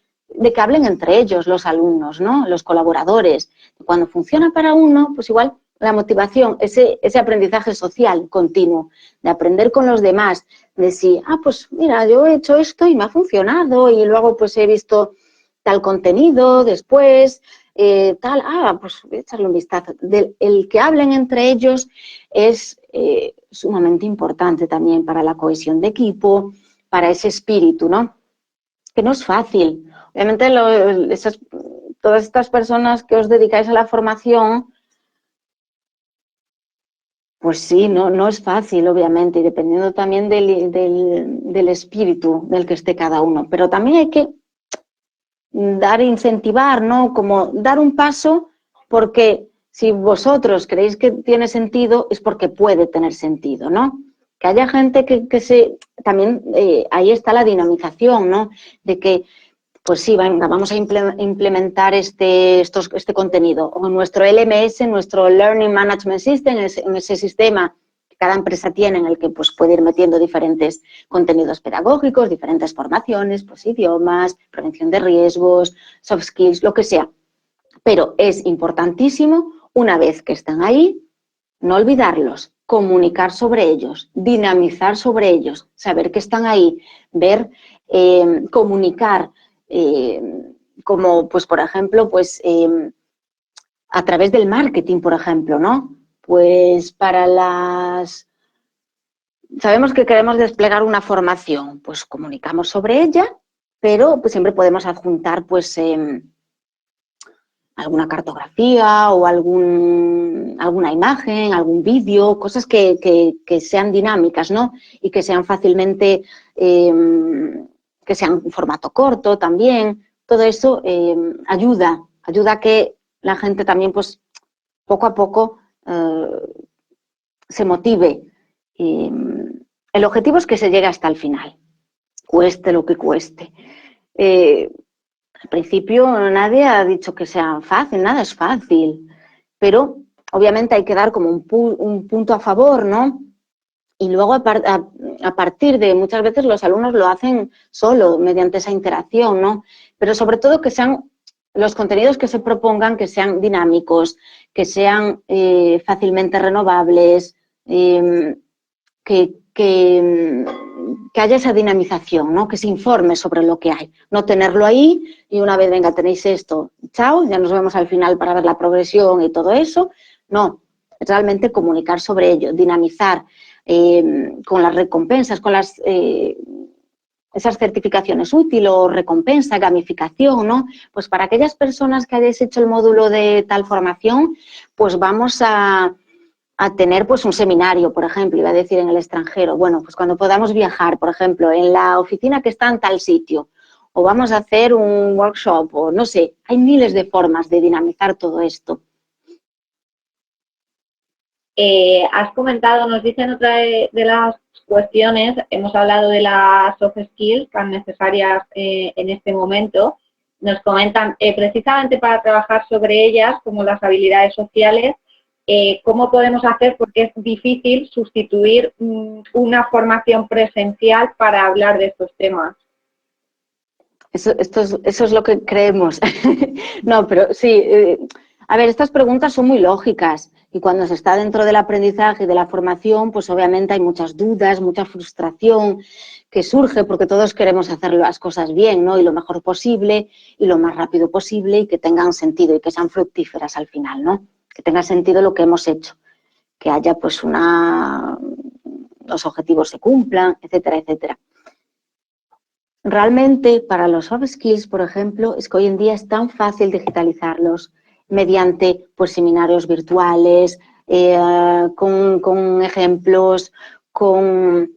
hablen entre ellos los alumnos, ¿no? Los colaboradores. Cuando funciona para uno, pues igual la motivación, ese aprendizaje social continuo, de aprender con los demás, de si, pues mira, yo he hecho esto y me ha funcionado y luego pues he visto tal contenido después, pues voy a echarle un vistazo. El que hablen entre ellos es sumamente importante también para la cohesión de equipo, para ese espíritu, ¿no? Que no es fácil. Obviamente todas estas personas que os dedicáis a la formación, pues sí, no es fácil, obviamente, y dependiendo también del espíritu del que esté cada uno. Pero también hay que incentivar, ¿no? Como dar un paso, porque si vosotros creéis que tiene sentido, es porque puede tener sentido, ¿no? Que haya gente que también ahí está la dinamización, ¿no? De que, pues sí, venga, vamos a implementar este contenido. O nuestro LMS, nuestro Learning Management System, en ese sistema que cada empresa tiene, en el que pues, puede ir metiendo diferentes contenidos pedagógicos, diferentes formaciones, pues idiomas, prevención de riesgos, soft skills, lo que sea. Pero es importantísimo, una vez que están ahí, no olvidarlos, comunicar sobre ellos, dinamizar sobre ellos, saber que están ahí, ver, comunicar, como pues por ejemplo, pues a través del marketing, por ejemplo, ¿no? Pues sabemos que queremos desplegar una formación, pues comunicamos sobre ella, pero pues siempre podemos adjuntar pues alguna cartografía o alguna imagen, algún vídeo, cosas que sean dinámicas, ¿no? Y que sean fácilmente, que sean en formato corto también. Todo eso ayuda a que la gente también, pues, poco a poco se motive. El objetivo es que se llegue hasta el final, cueste lo que cueste. Al principio nadie ha dicho que sea fácil, nada es fácil, pero obviamente hay que dar como un punto a favor, ¿no? Y luego a partir de, muchas veces los alumnos lo hacen solo, mediante esa interacción, ¿no? Pero sobre todo que sean los contenidos que se propongan, que sean dinámicos, que sean fácilmente renovables, que haya esa dinamización, ¿no? Que se informe sobre lo que hay. No tenerlo ahí y una vez, venga, tenéis esto, chao, ya nos vemos al final para ver la progresión y todo eso. No, realmente comunicar sobre ello, dinamizar con las recompensas, con esas certificaciones útil o recompensa, gamificación, ¿no? Pues para aquellas personas que hayáis hecho el módulo de tal formación, pues vamos a tener pues un seminario, por ejemplo, iba a decir en el extranjero. Bueno, pues cuando podamos viajar, por ejemplo, en la oficina que está en tal sitio, o vamos a hacer un workshop, o no sé, hay miles de formas de dinamizar todo esto. Has comentado, nos dicen otra de las cuestiones, hemos hablado de las soft skills tan necesarias en este momento. Nos comentan, precisamente para trabajar sobre ellas, como las habilidades sociales, ¿cómo podemos hacer? Porque es difícil sustituir una formación presencial para hablar de estos temas. Eso es lo que creemos. No, pero sí, a ver, estas preguntas son muy lógicas y cuando se está dentro del aprendizaje y de la formación, pues obviamente hay muchas dudas, mucha frustración que surge porque todos queremos hacer las cosas bien, ¿no? Y lo mejor posible y lo más rápido posible y que tengan sentido y que sean fructíferas al final, ¿no? Que tenga sentido lo que hemos hecho, que haya pues los objetivos se cumplan, etcétera, etcétera. Realmente, para los soft skills, por ejemplo, es que hoy en día es tan fácil digitalizarlos mediante pues, seminarios virtuales, con ejemplos, con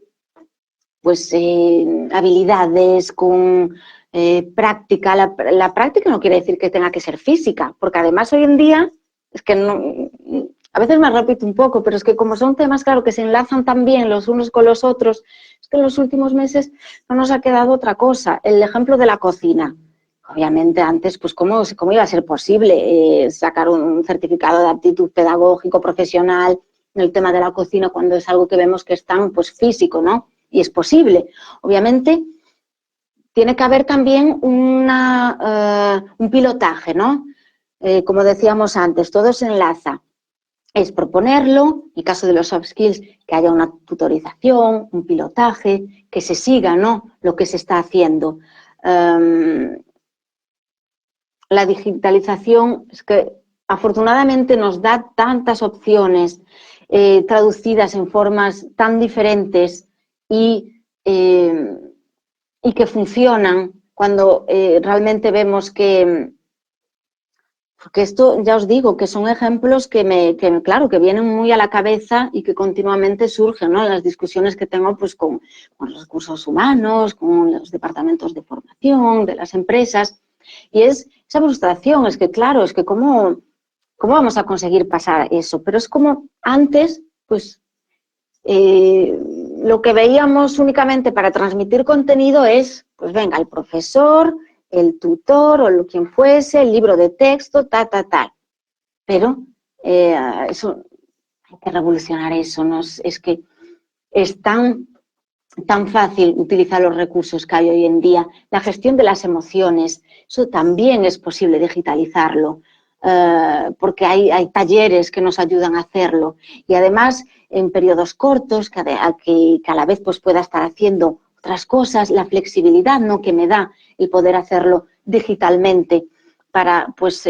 pues, habilidades, con práctica. La práctica no quiere decir que tenga que ser física, porque además hoy en día, es que no, a veces me repito un poco, pero es que como son temas, claro, que se enlazan tan bien los unos con los otros, es que en los últimos meses no nos ha quedado otra cosa. El ejemplo de la cocina. Obviamente antes, pues ¿cómo iba a ser posible sacar un certificado de aptitud pedagógico profesional en el tema de la cocina cuando es algo que vemos que es tan pues, físico, ¿no? Y es posible. Obviamente tiene que haber también un pilotaje, ¿no? Como decíamos antes, todo se enlaza. Es proponerlo, en el caso de los soft skills, que haya una tutorización, un pilotaje, que se siga, ¿no? Lo que se está haciendo. La digitalización es que afortunadamente nos da tantas opciones traducidas en formas tan diferentes y que funcionan cuando realmente vemos que... Porque esto, ya os digo, que son ejemplos claro, que vienen muy a la cabeza y que continuamente surgen, ¿no? En las discusiones que tengo pues, con los recursos humanos, con los departamentos de formación, de las empresas. Y es esa frustración, es que claro, es que ¿cómo vamos a conseguir pasar eso? Pero es como antes, pues lo que veíamos únicamente para transmitir contenido es, pues venga, el profesor, el tutor o quien fuese, el libro de texto, tal. Pero eso, hay que revolucionar eso, ¿no? Es que es tan fácil utilizar los recursos que hay hoy en día. La gestión de las emociones, eso también es posible digitalizarlo, porque hay talleres que nos ayudan a hacerlo. Y además, en periodos cortos, que a la vez pues, pueda estar haciendo otras cosas, la flexibilidad, ¿no?, que me da el poder hacerlo digitalmente para pues,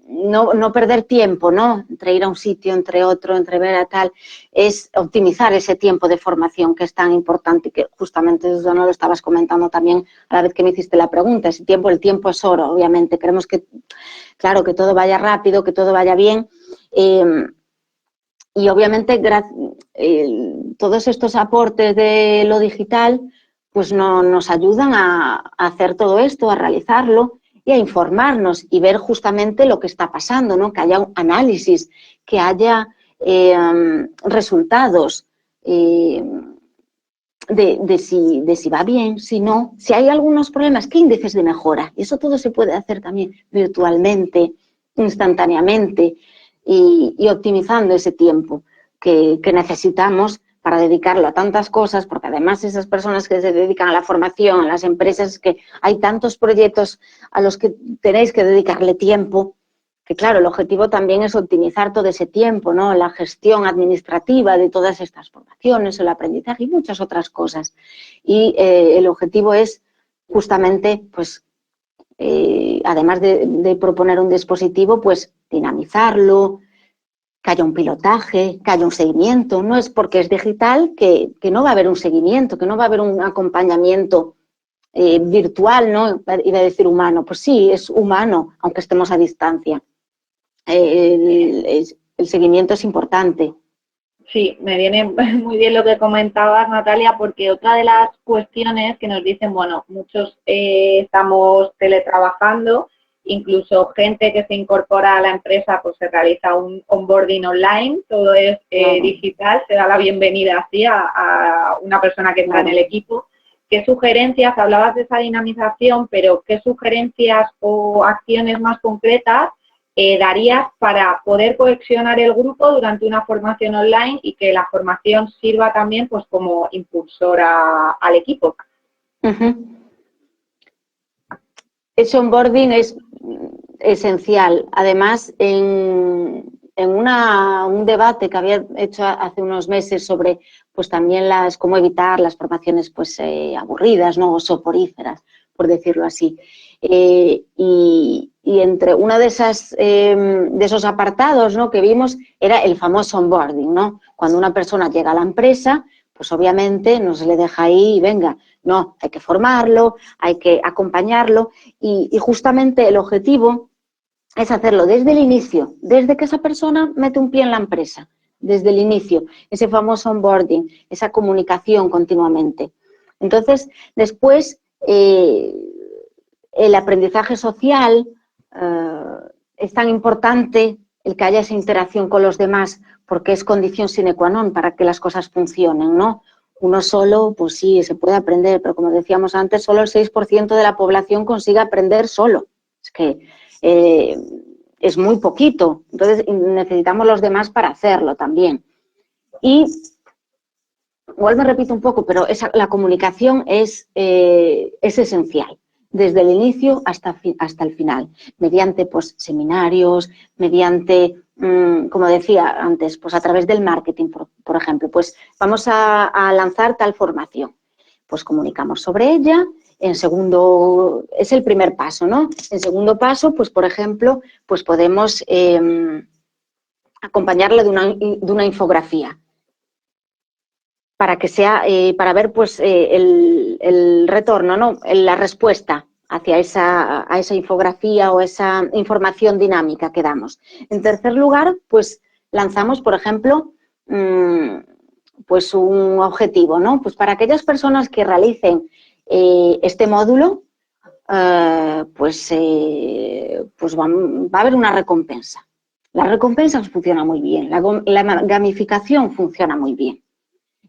no perder tiempo, ¿no?, entre ir a un sitio, entre otro, entre ver a tal, es optimizar ese tiempo de formación que es tan importante, que justamente eso no lo estabas comentando también a la vez que me hiciste la pregunta. Ese tiempo, el tiempo es oro, obviamente. Queremos que, claro, que todo vaya rápido, que todo vaya bien. Y obviamente todos estos aportes de lo digital pues nos ayudan a hacer todo esto, a realizarlo y a informarnos y ver justamente lo que está pasando, ¿no? Que haya un análisis, que haya resultados de si va bien, si no, si hay algunos problemas, qué índices de mejora. Y eso todo se puede hacer también virtualmente, instantáneamente y optimizando ese tiempo que necesitamos para dedicarlo a tantas cosas, porque además esas personas que se dedican a la formación, a las empresas, que hay tantos proyectos a los que tenéis que dedicarle tiempo, que claro, el objetivo también es optimizar todo ese tiempo, ¿no? La gestión administrativa de todas estas formaciones, el aprendizaje y muchas otras cosas. Y el objetivo es justamente, pues, además de proponer un dispositivo, pues dinamizarlo, que haya un pilotaje, que haya un seguimiento. No es porque es digital que no va a haber un seguimiento, que no va a haber un acompañamiento virtual, ¿no? Iba a decir humano. Pues sí, es humano, aunque estemos a distancia. El seguimiento es importante. Sí, me viene muy bien lo que comentabas, Natalia, porque otra de las cuestiones que nos dicen, bueno, muchos estamos teletrabajando, incluso gente que se incorpora a la empresa, pues se realiza un onboarding online, todo es digital, se da la bienvenida así a una persona que está en el equipo. ¿Qué sugerencias, hablabas de esa dinamización, pero qué sugerencias o acciones más concretas darías para poder cohesionar el grupo durante una formación online y que la formación sirva también pues como impulsora al equipo? Ese onboarding es esencial. Además, en un debate que había hecho hace unos meses sobre pues también cómo evitar las formaciones pues aburridas, ¿no? O soporíferas, por decirlo así. Y entre uno de esos apartados, ¿no?, que vimos era el famoso onboarding, ¿no? Cuando una persona llega a la empresa, pues obviamente no se le deja ahí y venga, no, hay que formarlo, hay que acompañarlo y justamente el objetivo es hacerlo desde el inicio, desde que esa persona mete un pie en la empresa, desde el inicio, ese famoso onboarding, esa comunicación continuamente. Entonces, después, el aprendizaje social es tan importante, el que haya esa interacción con los demás, porque es condición sine qua non para que las cosas funcionen, ¿no? Uno solo, pues sí, se puede aprender, pero como decíamos antes, solo el 6% de la población consigue aprender solo. Es que es muy poquito, entonces necesitamos los demás para hacerlo también. Y igual me repito un poco, pero la comunicación es esencial, desde el inicio hasta el final, mediante pues, seminarios, mediante, como decía antes, pues a través del marketing, por ejemplo, pues vamos a lanzar tal formación, pues comunicamos sobre ella. En segundo, es el primer paso, ¿no? En segundo paso, pues por ejemplo, pues podemos acompañarla de una infografía para que sea, para ver pues el retorno, ¿no? La respuesta hacia a esa infografía o esa información dinámica que damos. En tercer lugar, pues lanzamos, por ejemplo, pues un objetivo, ¿no? Pues para aquellas personas que realicen este módulo, pues va a haber una recompensa. La recompensa funciona muy bien, la gamificación funciona muy bien.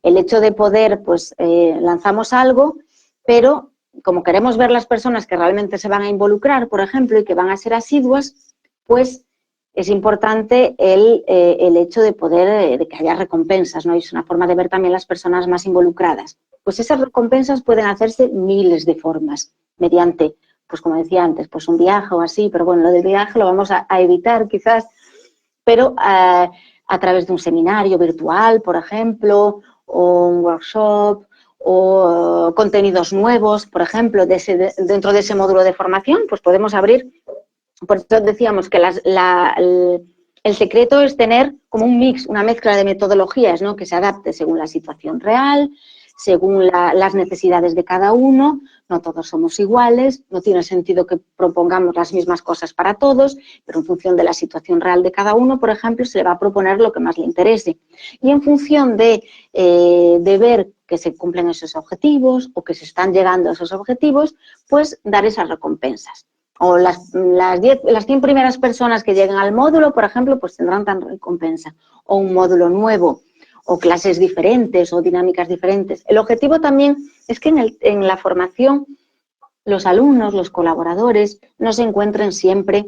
El hecho de poder, pues lanzamos algo, pero como queremos ver las personas que realmente se van a involucrar, por ejemplo, y que van a ser asiduas, pues es importante el hecho de poder, de que haya recompensas, ¿no? Y es una forma de ver también las personas más involucradas. Pues esas recompensas pueden hacerse miles de formas, mediante, pues como decía antes, pues un viaje o así, pero bueno, lo del viaje lo vamos a evitar quizás, pero a través de un seminario virtual, por ejemplo, o un workshop, o contenidos nuevos, por ejemplo, dentro de ese módulo de formación, pues podemos abrir. Por eso decíamos que el secreto es tener como un mix, una mezcla de metodologías, ¿no? Que se adapte según la situación real, según las necesidades de cada uno. No todos somos iguales, no tiene sentido que propongamos las mismas cosas para todos, pero en función de la situación real de cada uno, por ejemplo, se le va a proponer lo que más le interese. Y en función de ver que se cumplen esos objetivos o que se están llegando a esos objetivos, pues dar esas recompensas. O las 100 primeras personas que lleguen al módulo, por ejemplo, pues tendrán tan recompensa. O un módulo nuevo, o clases diferentes, o dinámicas diferentes. El objetivo también es que en la formación los alumnos, los colaboradores, no se encuentren siempre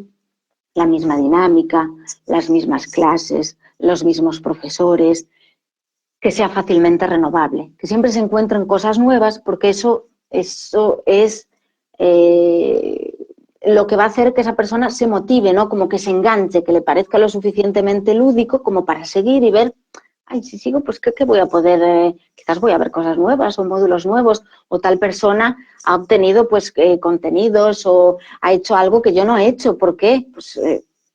la misma dinámica, las mismas clases, los mismos profesores, que sea fácilmente renovable, que siempre se encuentren cosas nuevas, porque eso es lo que va a hacer que esa persona se motive, ¿no? Como que se enganche, que le parezca lo suficientemente lúdico como para seguir y ver, ay, si sigo, pues ¿qué voy a poder? Quizás voy a ver cosas nuevas o módulos nuevos, o tal persona ha obtenido pues contenidos o ha hecho algo que yo no he hecho. ¿Por qué? Pues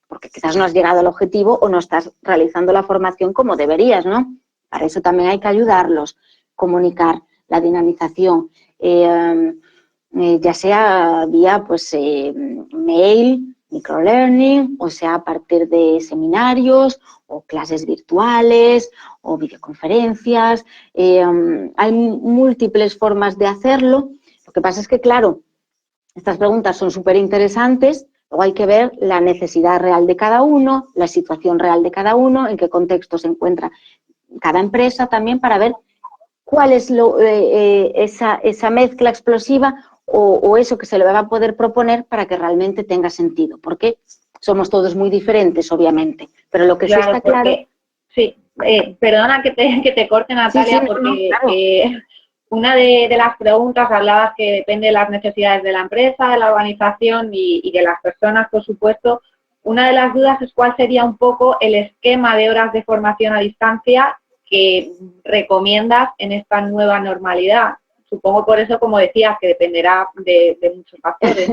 porque quizás no has llegado al objetivo o no estás realizando la formación como deberías, ¿no? Para eso también hay que ayudarlos, comunicar la dinamización, ya sea vía pues, mail, microlearning, o sea a partir de seminarios o clases virtuales o videoconferencias. Hay múltiples formas de hacerlo. Lo que pasa es que, claro, estas preguntas son súper interesantes. Luego hay que ver la necesidad real de cada uno, la situación real de cada uno, en qué contexto se encuentra cada empresa también, para ver cuál es esa mezcla explosiva o eso que se le va a poder proponer para que realmente tenga sentido. Porque somos todos muy diferentes, obviamente, pero lo que sí está claro... Sí, perdona que te corte, Natalia, sí, porque claro. una de las preguntas hablabas que depende de las necesidades de la empresa, de la organización y de las personas, por supuesto. Una de las dudas es cuál sería un poco el esquema de horas de formación a distancia que recomiendas en esta nueva normalidad. Supongo por eso, como decías, que dependerá de muchos factores.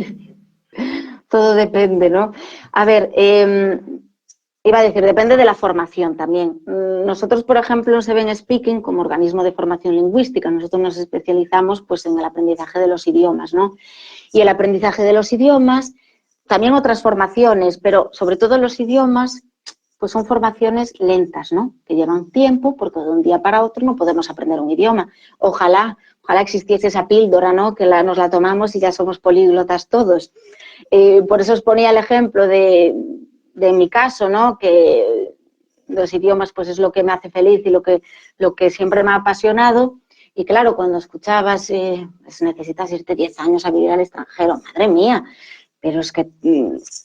Todo depende, ¿no? A ver, iba a decir, depende de la formación también. Nosotros, por ejemplo, en Seven Speaking, como organismo de formación lingüística, nosotros nos especializamos pues, en el aprendizaje de los idiomas, ¿no? Y el aprendizaje de los idiomas, también otras formaciones, pero sobre todo los idiomas, pues son formaciones lentas, ¿no? Que llevan tiempo, porque de un día para otro no podemos aprender un idioma. Ojalá existiese esa píldora, ¿no? Que nos la tomamos y ya somos políglotas todos. Por eso os ponía el ejemplo de mi caso, ¿no? Que los idiomas pues es lo que me hace feliz y lo que siempre me ha apasionado. Y claro, cuando escuchabas, necesitas irte 10 años a vivir al extranjero, madre mía. Pero es que,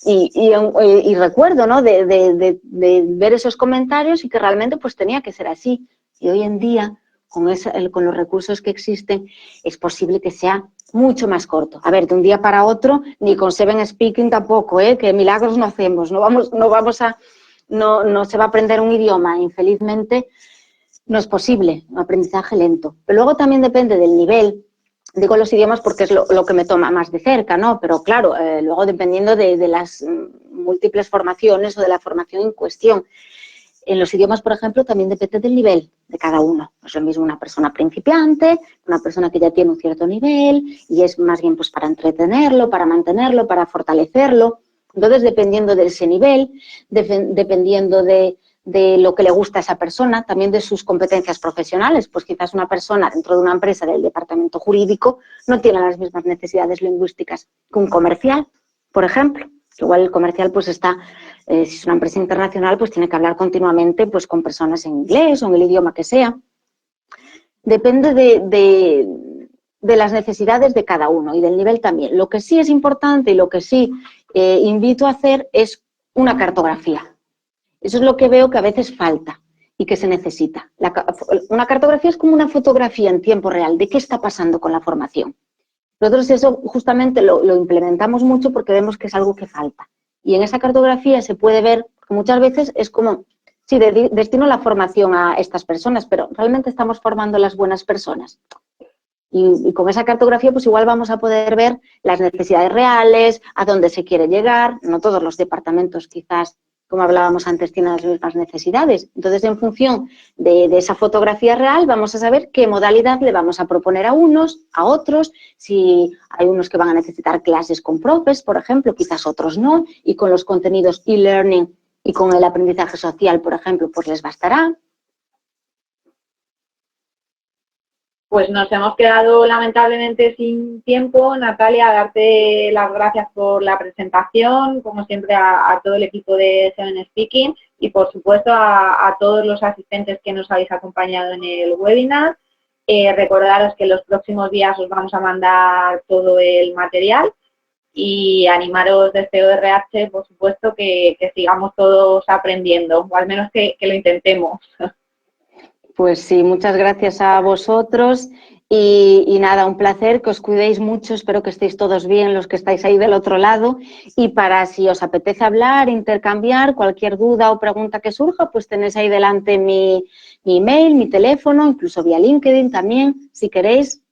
y recuerdo, ¿no? De ver esos comentarios y que realmente pues tenía que ser así. Y hoy en día, con los recursos que existen, es posible que sea mucho más corto. A ver, de un día para otro, ni con Seven Speaking tampoco, que milagros no hacemos, no se va a aprender un idioma, infelizmente no es posible, un aprendizaje lento. Pero luego también depende del nivel. Digo los idiomas porque es lo que me toma más de cerca, ¿no? Pero claro, luego dependiendo de las múltiples formaciones o de la formación en cuestión. En los idiomas, por ejemplo, también depende del nivel de cada uno. No es lo mismo una persona principiante, una persona que ya tiene un cierto nivel y es más bien pues para entretenerlo, para mantenerlo, para fortalecerlo. Entonces, dependiendo de ese nivel, dependiendo de lo que le gusta a esa persona, también de sus competencias profesionales, pues quizás una persona dentro de una empresa del departamento jurídico no tiene las mismas necesidades lingüísticas que un comercial, por ejemplo. Igual el comercial pues está, si es una empresa internacional, pues tiene que hablar continuamente pues con personas en inglés o en el idioma que sea. Depende de las necesidades de cada uno y del nivel también. Lo que sí es importante y lo que sí invito a hacer es una cartografía. Eso es lo que veo que a veces falta y que se necesita. Una cartografía es como una fotografía en tiempo real de qué está pasando con la formación. Nosotros eso justamente lo implementamos mucho porque vemos que es algo que falta. Y en esa cartografía se puede ver, que muchas veces es como, sí, destino la formación a estas personas, pero realmente estamos formando las buenas personas. Y con esa cartografía pues igual vamos a poder ver las necesidades reales, a dónde se quiere llegar. No todos los departamentos quizás, como hablábamos antes, tienen las mismas necesidades. Entonces, en función de esa fotografía real, vamos a saber qué modalidad le vamos a proponer a unos, a otros, si hay unos que van a necesitar clases con profes, por ejemplo, quizás otros no, y con los contenidos e-learning y con el aprendizaje social, por ejemplo, pues les bastará. Pues nos hemos quedado lamentablemente sin tiempo. Natalia, darte las gracias por la presentación, como siempre a todo el equipo de Seven Speaking y por supuesto a todos los asistentes que nos habéis acompañado en el webinar. Recordaros que los próximos días os vamos a mandar todo el material y animaros desde ORH, por supuesto, que sigamos todos aprendiendo, o al menos que lo intentemos. Pues sí, muchas gracias a vosotros y nada, un placer, que os cuidéis mucho, espero que estéis todos bien los que estáis ahí del otro lado y para si os apetece hablar, intercambiar, cualquier duda o pregunta que surja, pues tenéis ahí delante mi email, mi teléfono, incluso vía LinkedIn también, si queréis,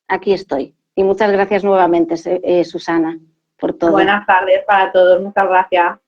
aquí estoy. Y muchas gracias nuevamente, Susana, por todo. Buenas tardes para todos, muchas gracias.